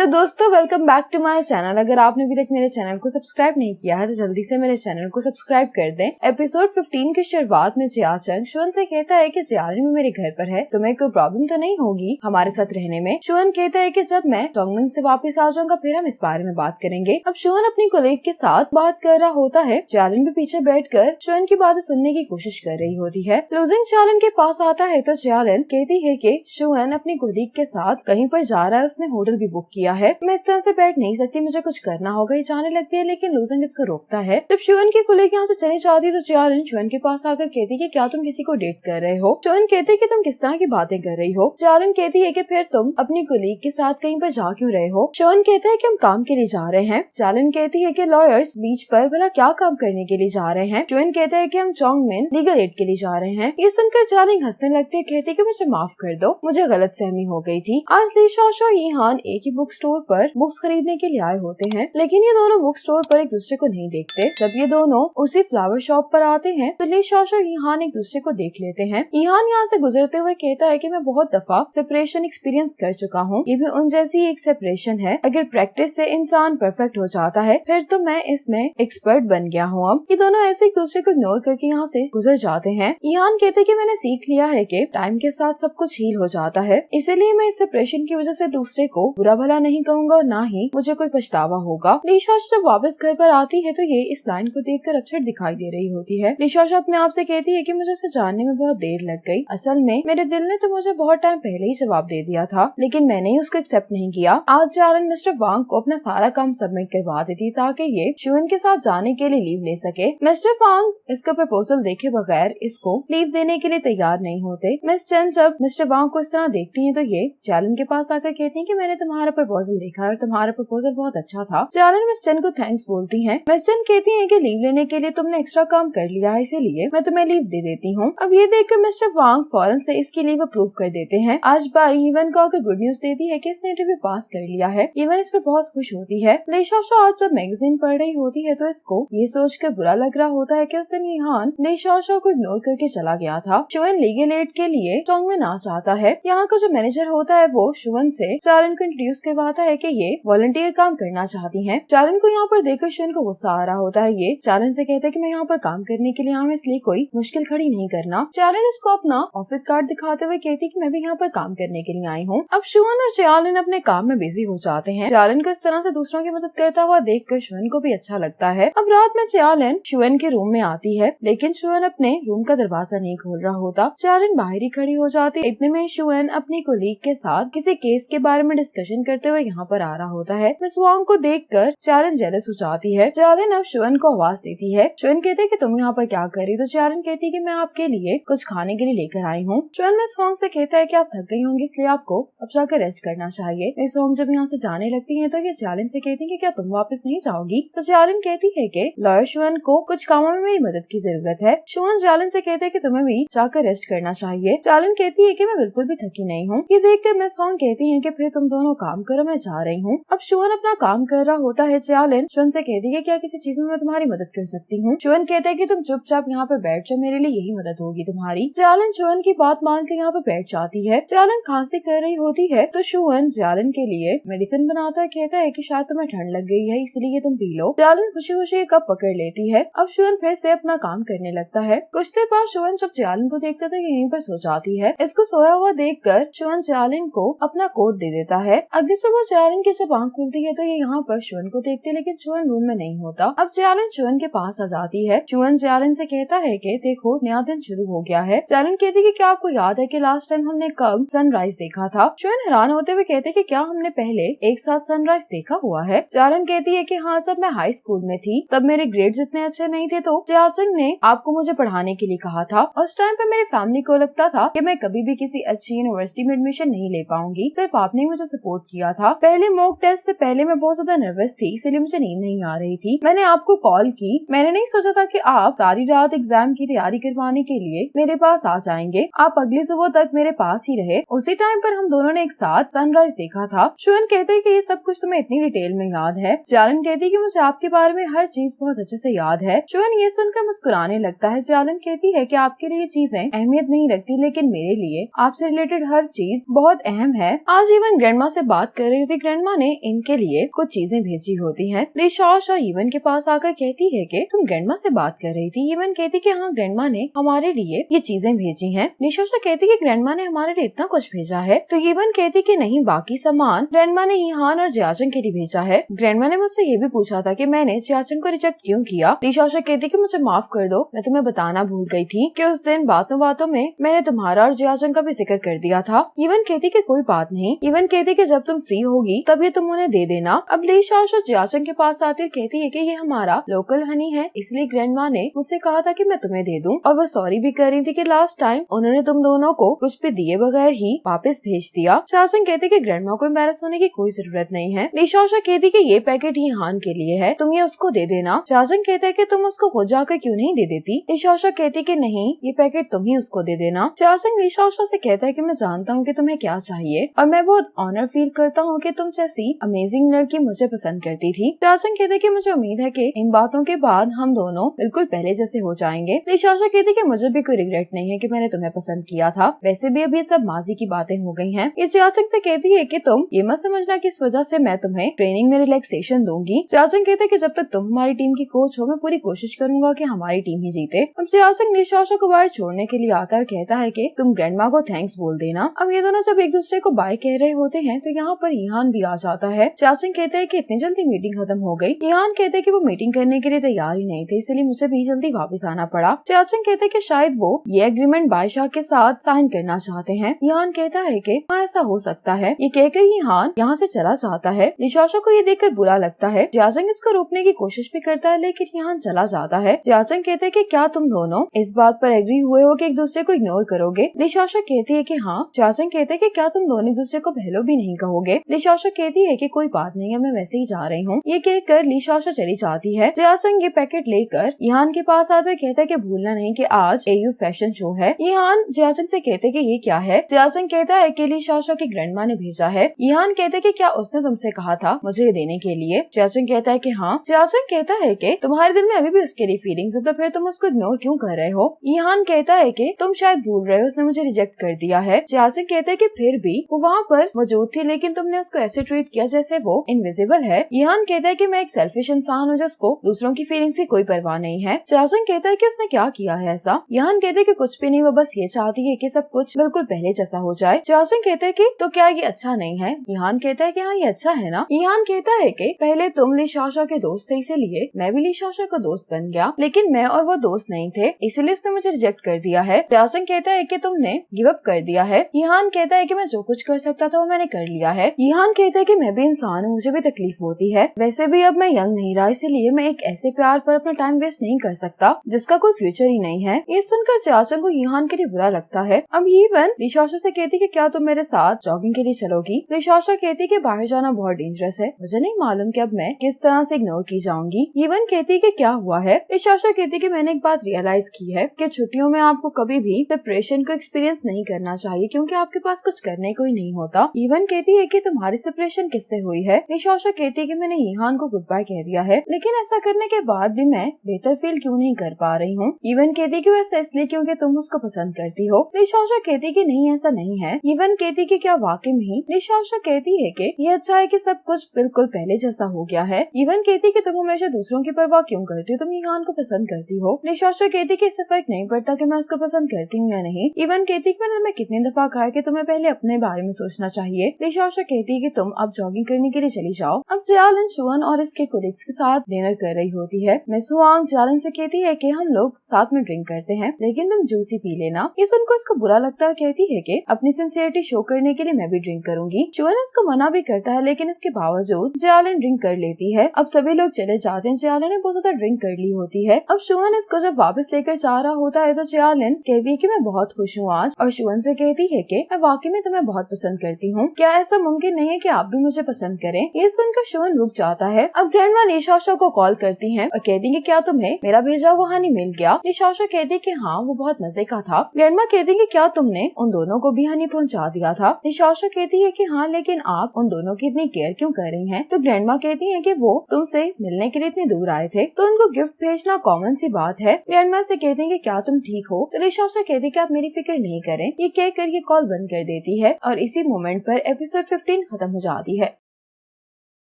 Hello दोस्तों, welcome back to my channel. अगर आपने अभी तक मेरे चैनल को सब्सक्राइब नहीं किया है तो जल्दी से मेरे चैनल को सब्सक्राइब कर दें। एपिसोड 15 की शुरुआत में जियाचंग शुअन से कहता है कि जियालिन भी मेरे घर पर है, तुम्हें कोई प्रॉब्लम तो नहीं होगी हमारे साथ रहने में। शुअन कहता है कि जब मैं चोंगमिन से वापस आ जाऊंगा फिर हम इस बारे में बात करेंगे। अब शुअन अपनी कोलीग के साथ बात कर रहा होता है। जियालिन भी पीछे बैठकर शुअन की बातें सुनने की कोशिश कर रही होती है। लूजिंग जियालिन के पास आता है तो जियालिन कहती है कि शुअन अपनी कोलीग के साथ कहीं पर जा रहा है, उसने होटल भी बुक किया है, मैं इस तरह से बैठ नहीं सकती, मुझे कुछ करना होगा। ये जाने लगती है लेकिन लूजिंग इसको रोकता है। जब शुअन की कोलीग यहाँ से चली जाती है तो जियालिन शुअन के पास आकर कहती है कि क्या तुम किसी को डेट कर रहे हो। शुअन कहती है कि तुम किस तरह की बातें कर रही हो। जियालिन कहती है कि फिर तुम अपनी कोलीग के साथ कहीं पर जा क्यों रहे हो। शुअन कहता है कि हम काम के लिए जा रहे हैं। जियालिन कहती है कि लॉयर्स बीच पर भला क्या काम करने के लिए जा रहे हैं। शुअन कहता है कि हम चोंगमिन लीगल एड के लिए जा रहे हैं। ये सुनकर जियालिन हंसने लगती है, कहती है कि मुझे माफ कर दो, मुझे गलतफहमी हो गई थी। आज ली शाओ और यीहान एक ही बुक स्टोर पर बुक्स खरीदने के लिए आए होते हैं, लेकिन ये दोनों बुक स्टोर पर एक दूसरे को नहीं देखते। जब ये दोनों उसी फ्लावर शॉप पर आते हैं तो ली शाओ और यीहान एक दूसरे को देख लेते हैं। यीहान यहाँ से गुजरते हुए कहता है कि मैं बहुत दफा सेपरेशन एक्सपीरियंस कर चुका हूँ, ये भी उन जैसी एक सेपरेशन है। अगर प्रैक्टिस से इंसान परफेक्ट हो जाता है फिर तो मैं इसमें एक्सपर्ट बन गया हूँ। अब ये दोनों ऐसे एक दूसरे को इग्नोर करके यहाँ से गुजर जाते हैं। यीहान कहते हैं कि मैंने सीख लिया है कि टाइम के साथ सब कुछ हील हो जाता है, इसीलिए मैं इस सेपरेशन की वजह से दूसरे को बुरा भला नहीं कहूँगा और ना ही मुझे कोई पछतावा होगा। ली शाओ जब वापस घर पर आती है तो ये इस लाइन को देखकर अपसेट दिखाई दे रही होती है। ली शाओ अपने आप से कहती है कि मुझे उसे जानने में बहुत देर लग गई। असल में मेरे दिल ने तो मुझे बहुत टाइम पहले ही जवाब दे दिया था, लेकिन मैंने ही उसको एक्सेप्ट नहीं किया। आज जियालिन मिस्टर वांग को अपना सारा काम सबमिट करवा देती ताकि ये शुअन के साथ जाने के लिए लीव ले सके। मिस्टर वांग इसका प्रपोजल देखे बगैर इसको लीव देने के लिए तैयार नहीं होते। मिस चेन जब मिस्टर वांग को इस तरह देखती है तो ये जियालिन के पास आकर कहती है कि मैंने तुम्हारा प्रपोजल देखा और तुम्हारा प्रपोजल बहुत अच्छा था। जियालिन मिस चेन को थैंक्स बोलती है। मिस चेन कहती है कि लीव लेने के लिए तुमने एक्स्ट्रा काम कर लिया है, इसीलिए मैं तुम्हें लीव दे देती हूँ। अब ये देखकर मिस्टर वांग फौरन से इसकी लीव अप्रूव कर देते हैं। आज बाई यीवन को आकर गुड न्यूज देती है कि इसने इंटरव्यू पास कर लिया है। यीवन इस पर बहुत खुश होती है। ली शाओ आज जब मैगजीन पढ़ रही होती है तो इसको ये सोचकर बुरा लग रहा होता है कि उस दिन यीहान ली शाओ को इग्नोर करके चला गया था। शुअन लीगल एड के लिए चोंगमिन आ जाता है। यहाँ का जो मैनेजर होता है वो शुअन से जियालिन को इंट्रोड्यूस करवाता है कि ये वॉलंटियर काम करना चाहती हैं। जियालिन को यहाँ पर देखकर शुअन को गुस्सा आ रहा होता है। ये जियालिन से कहता है कि मैं यहाँ पर काम करने के लिए आऊँ, इसलिए कोई मुश्किल खड़ी नहीं करना। जियालिन इसको अपना ऑफिस कार्ड दिखाते हुए कहती है कि मैं भी यहाँ पर काम करने के लिए आई हूँ। अब शुअन और जियालिन अपने काम में बिजी हो जाते हैं। जियालिन को इस तरह से दूसरों की मदद करता हुआ देखकर शुअन को भी अच्छा लगता है। अब रात में जियालिन शुअन के रूम में आती है, लेकिन शुअन अपने रूम का दरवाजा नहीं खोल रहा होता। जियालिन बाहर ही खड़ी हो जाती है। इतने में शुअन अपनी कोलीग के साथ किसी केस के बारे में डिस्कशन करते हुए यहाँ पर आ रहा होता है। मिस वांग को देखकर जियालिन जेलस हो जाती है। जियालिन अब शुअन को आवाज देती है। शुअन कहते हैं कि तुम यहाँ पर क्या कर रही हो। तो जियालिन कहती है कि मैं आपके लिए कुछ खाने के लिए लेकर आई हूँ। शुअन मिस वांग से कहता है कि आप थक गई होंगी, इसलिए आपको अब जाकर रेस्ट करना चाहिए। मिस वांग जब यहाँ से जाने लगती है तो ये जियालिन से कहती है कि क्या तुम वापस नहीं जाओगी। तो जियालिन कहती है कि लॉयर शुअन को कुछ कामों में मेरी मदद की जरूरत है। शुअन जियालिन से कहते हैं कि तुम्हें भी जाकर रेस्ट करना चाहिए। जियालिन कहती है कि मैं बिल्कुल भी थकी नहीं हूँ। ये देखकर मिस वांग कहती है कि फिर तुम दोनों काम करो, मैं जा रही हूँ। अब शुअन अपना काम कर रहा होता है। जियालिन शुअन से कहती है क्या किसी चीज में मैं तुम्हारी मदद कर सकती हूँ। शुअन कहता है कि तुम चुपचाप यहाँ पर बैठ जाओ, मेरे लिए यही मदद होगी तुम्हारी। जियालिन शुअन की बात मानकर यहाँ पर बैठ जाती है। जियालिन खांसी कर रही होती है तो शुअन जियालिन के लिए मेडिसिन बनाता है। कहता है कि शायद तुम्हें ठंड लग गई है, इसलिए तुम पी लो। जियालिन खुशी खुशी कप पकड़ लेती है। अब शुअन फिर से अपना काम करने लगता है। कुछ देर बाद शुअन जब जियालिन को देखता है तो यहीं पर सो जाती है। इसको सोया हुआ देखकर शुअन जियालिन को अपना कोट दे देता है। अगली सुबह जियालिन की जब आंख खुलती है तो ये यहाँ पर शुअन को देखते, लेकिन शुअन रूम में नहीं होता। अब जियालिन शुअन के पास आ जाती है। शुअन जियालिन से कहता है कि देखो नया दिन शुरू हो गया है। जियालिन कहती है कि क्या आपको याद है कि लास्ट टाइम हमने कब सनराइज देखा था। शुअन हैरान होते हुए कहते हैं कि क्या हमने पहले एक साथ सनराइज देखा हुआ है। जियालिन कहती है कि हाँ, जब मैं हाई स्कूल में थी तब मेरे ग्रेड्स इतने अच्छे नहीं थे तो जियाचंग ने आपको मुझे पढ़ाने के लिए कहा था। उस टाइम पे मेरी फैमिली को लगता था कि मैं कभी भी किसी अच्छी यूनिवर्सिटी में एडमिशन नहीं ले पाऊंगी, सिर्फ आपने मुझे सपोर्ट किया था। पहले मॉक टेस्ट से पहले मैं बहुत ज्यादा नर्वस थी, इसलिए मुझे नींद नहीं आ रही थी। मैंने आपको कॉल की, मैंने नहीं सोचा था कि आप सारी रात एग्जाम की तैयारी करवाने के लिए मेरे पास आ जाएंगे। आप अगली सुबह तक मेरे पास ही रहे। उसी टाइम पर हम दोनों ने एक साथ सनराइज देखा था। शुअन कहते हैं कि ये सब कुछ तुम्हें इतनी डिटेल में याद है। जियालिन कहती है कि मुझे आपके बारे में हर चीज बहुत अच्छे से याद है। शुअन ये सुनकर मुस्कुराने लगता है। जियालिन कहती है कि आपके लिए चीजें अहमियत नहीं रखती, लेकिन मेरे लिए आपसे रिलेटेड हर चीज बहुत अहम है। आज इवन ग्रैंडमा से बात कर रही होती ग्रैंडमा ने इनके लिए कुछ चीजें भेजी होती हैं। लिशॉशा इवन के पास आकर कहती है कि तुम ग्रैंडमा से बात कर रही थी। इवन कहती कि हाँ, ग्रैंडमा ने हमारे लिए ये चीजें भेजी हैं। लिशॉशा कहती कि ग्रैंडमा ने हमारे लिए इतना कुछ भेजा है। तो इवन कहती कि नहीं, बाकी सामान ग्रैंडमा ने यहान और जियाचंग के लिए भेजा है। ग्रैंडमा ने मुझसे ये भी पूछा था कि मैंने जियाचंग को रिजेक्ट क्यों किया। लिशॉशा कहती कि मुझे माफ कर दो, मैं तुम्हें बताना भूल गई थी कि उस दिन बातों में मैंने तुम्हारा और जियाचंग का भी जिक्र कर दिया था। इवन कहती कि कोई बात नहीं। इवन कहती कि जब तुम फ्री होगी तभी तुम उन्हें दे देना। अब लिशॉशा जियाचंग के पास आती कहती है कि ये हमारा लोकल हनी है, इसलिए ग्रैंडमा ने मुझसे कहा था कि मैं तुम्हें दे दूं। और वो सॉरी भी कर रही थी कि लास्ट टाइम उन्होंने तुम दोनों को कुछ भी दिए बगैर ही वापस भेज दिया। जियाचंग कहती कि ग्रैंडमा को एम्बैरेस होने की कोई जरूरत नहीं है। लिशॉशा कहती कि ये पैकेट यहान के लिए है, तुम ये उसको दे देना। जियाचंग कहता है कि तुम उसको खुद जाकर क्यों नहीं दे देती। लिशॉशा कहती कि नहीं, ये पैकेट तुम ही उसको दे देना। जियाचंग लिशॉशा से कहता है कि मैं जानता हूँ कि तुम्हें क्या चाहिए और मैं बहुत ऑनर फील करता हूँ कि तुम जैसी अमेजिंग लड़की मुझे पसंद करती थी। जियाचंग कहते कि मुझे उम्मीद है कि इन बातों के बाद हम दोनों बिल्कुल पहले जैसे हो जाएंगे। लिशॉशा कहती कि मुझे भी कोई रिग्रेट नहीं है कि मैंने तुम्हें पसंद किया था, वैसे भी अभी सब माजी की बातें हो गई हैं। ये जियाचंग से कहती है कि तुम ये मत समझना कि इस वजह से मैं तुम्हें ट्रेनिंग में रिलैक्सेशन दूंगी। जियाचंग कहते कि जब तक तुम हमारी टीम की कोच हो मैं पूरी कोशिश करूंगा कि हमारी टीम ही जीते। अब जियाचंग लिशॉशा को बाहर छोड़ने के लिए आता है, कहता है कि तुम ग्रैंडमा को थैंक्स बोल देना। अब ये दोनों जब एक दूसरे को बाय कह रहे होते हैं तो यहाँ पर यहान भी आ जाता है। जियाचंग कहते हैं कि इतनी जल्दी मीटिंग खत्म हो गई। यहान कहते हैं कि वो मीटिंग करने के लिए तैयार ही नहीं थे, इसलिए मुझे भी जल्दी वापस आना पड़ा। जियाचंग कहते हैं कि शायद वो ये एग्रीमेंट बादशाह के साथ साइन करना चाहते हैं। यहान कहता है कि हाँ, ऐसा हो सकता है। ये कहकर यहान यहाँ से चला जाता है। लिशॉशा को ये देखकर बुरा लगता है। जियाचंग इसको रोकने की कोशिश भी करता है, लेकिन यहान चला जाता है। जियाचंग कहते हैं कि क्या तुम दोनों इस बात पर एग्री हुए हो कि एक दूसरे को इग्नोर करोगे। लिशॉशा कहती है कि हाँ। जियाचंग कहते हैं कि क्या तुम दोनों एक दूसरे को हेलो भी नहीं कहोगे। लिशॉशा कहती है कि कोई बात नहीं है, मैं वैसे ही जा रही हूँ। ये कहकर लिशॉशा चली जाती है। जियाचंग ये पैकेट लेकर यहान के पास आता है, कहता है कि भूलना नहीं कि आज एयू फैशन शो है। यहान जियाचंग से कहते हैं कि ये क्या है। जियाचंग कहता है कि लिशॉशा की ग्रैंडमा ने भेजा है। यहान कहते हैं कि क्या उसने तुमसे कहा था मुझे ये देने के लिए। जियाचंग कहता है कि हाँ। जियाचंग कहता है कि तुम्हारे दिल में अभी भी उसके लिए फीलिंग्स है, तो फिर तुम उसको इग्नोर क्यों कर रहे हो। यहान कहता है कि तुम शायद भूल रहे हो, उसने मुझे रिजेक्ट कर दिया है। जियाचंग कहते हैं कि फिर भी वो वहाँ पर मौजूद थी, लेकिन तुमने उसको ऐसे ट्रीट किया जैसे वो इनविजिबल है। यहान कहता है कि मैं एक सेल्फिश इंसान हूँ जिसको दूसरों की फीलिंग्स की कोई परवाह नहीं है। जियाचंग कहता है कि उसने क्या किया है ऐसा। यहान कहते हैं कि कुछ भी नहीं, वो बस ये चाहती है कि सब कुछ बिल्कुल पहले जैसा हो जाए। जियाचंग कहते हैं कि तो क्या ये अच्छा नहीं है। यहान कहता है कि हाँ, ये अच्छा है ना। यहान कहता है कि पहले तुम लिशॉशा के दोस्त थे, इसीलिए मैं भी लिशॉशा का दोस्त बन गया, लेकिन मैं और वो दोस्त नहीं थे, इसलिए उसने मुझे रिजेक्ट कर दिया है। जियाचंग कहता है कि तुमने गिव अप कर दिया है। यहान कहता है कि मैं जो कुछ कर सकता था वो मैंने कर लिया है। यहान कहता है कि मैं भी इंसान हूँ, मुझे भी तकलीफ होती है, वैसे भी अब मैं यंग नहीं रहा, इसीलिए मैं एक ऐसे प्यार पर अपना टाइम वेस्ट नहीं कर सकता जिसका कोई फ्यूचर ही नहीं है। ये सुनकर जियाचंग को यहान के लिए बुरा लगता है। अब इवन लिशॉशा से कहती कि क्या तुम मेरे साथ जॉगिंग के लिए चलोगी। लिशॉशा कहती कि बाहर जाना बहुत डेंजरस है, मुझे नहीं मालूम कि अब मैं किस तरह से इग्नोर की जाऊंगी। इवन कहती कि क्या हुआ है। लिशॉशा कहती कि मैंने एक बात रियलाइज की है कि छुट्टियों में आपको कभी भी सेपरेशन को एक्सपीरियंस नहीं करना चाहिए, क्योंकि आपके पास कुछ करने को ही नहीं होता। इवन कहती है कि तुम्हारी सेपरेशन किससे हुई है। लिशॉशा कहती है कि मैंने यहान को गुड बाय कह दिया है, लेकिन ऐसा करने के बाद भी मैं बेहतर फील क्यों नहीं कर पा रही हूँ। इवन कहती कि वैसा इसलिए क्योंकि तुम उसको पसंद करती हो। लिशॉशा कहती कि नहीं, ऐसा नहीं है। इवन कहती कि क्या वाकई में। लिशॉशा कहती है कि ये अच्छा है कि सब कुछ बिल्कुल पहले जैसा हो गया है। इवन कहती कि तुम हमेशा दूसरों की परवाह क्यों करती हो, तुम यहान को पसंद करती हो। लिशॉशा कहती कि इससे फर्क नहीं पड़ता कि मैं उसको पसंद करती हूँ या नहीं। इवन कहती कि मैंने तुम्हें कितनी दफा कहा है कि तुम्हें पहले अपने बारे में सोचना चाहिए। लिशॉशा कहती कि तुम अब जॉगिंग करने के लिए चली जाओ। अब जियालन शुअन और इसके कोलिग्स के साथ डिनर कर रही होती है। मिस हुआंग जियालन से कहती है कि हम लोग साथ में ड्रिंक करते हैं, लेकिन तुम जूस ही पी लेना। ये सुनकर इसको बुरा लगता है, कहती है कि अपनी सिंसियरिटी शो करने के लिए मैं भी ड्रिंक करूंगी। शुअन इसको मना भी करता है, लेकिन इसके बावजूद जियालन ड्रिंक कर लेती है। अब सभी लोग चले जाते हैं, जियालन ने बहुत ज्यादा ड्रिंक कर ली होती है। अब शुअन इसको जब वापस लेकर जा रहा होता है तो जियालन कहती है कि मैं बहुत खुश हूँ आज, और शुअन से कहती है कि मैं वाकई में तुम्हें बहुत पसंद करती हूँ, क्या ऐसा मुमकिन नहीं है कि आप भी मुझे पसंद करें। ये सुनकर शुअन रुक जाता है। अब ग्रैंडमा लिशॉशा को कॉल करती है और कहती है क्या तुम्हें मेरा भेजा हुआ हनी मिल गया। लिशॉशा कहती कि हाँ, वो बहुत मजे का था। ग्रैंडमा कहती कि क्या तुमने उन दोनों को भी हनी पहुँचा दिया था। लिशॉशा कहती है कि हाँ, लेकिन आप उन दोनों की इतनी केयर क्यों कर रही हैं। तो ग्रैंडमा कहती है कि वो तुमसे मिलने के लिए इतनी दूर आए थे, तो उनको गिफ्ट भेजना कॉमन सी बात है। ग्रैंडमा से कहती है कि क्या तुम ठीक हो। तो लिशॉशा कहती है कि आप मेरी फिक्र नहीं करें। ये कहकर ये कॉल बंद कर देती है और इसी मोमेंट पर एपिसोड 15 खत्म हो जाती है।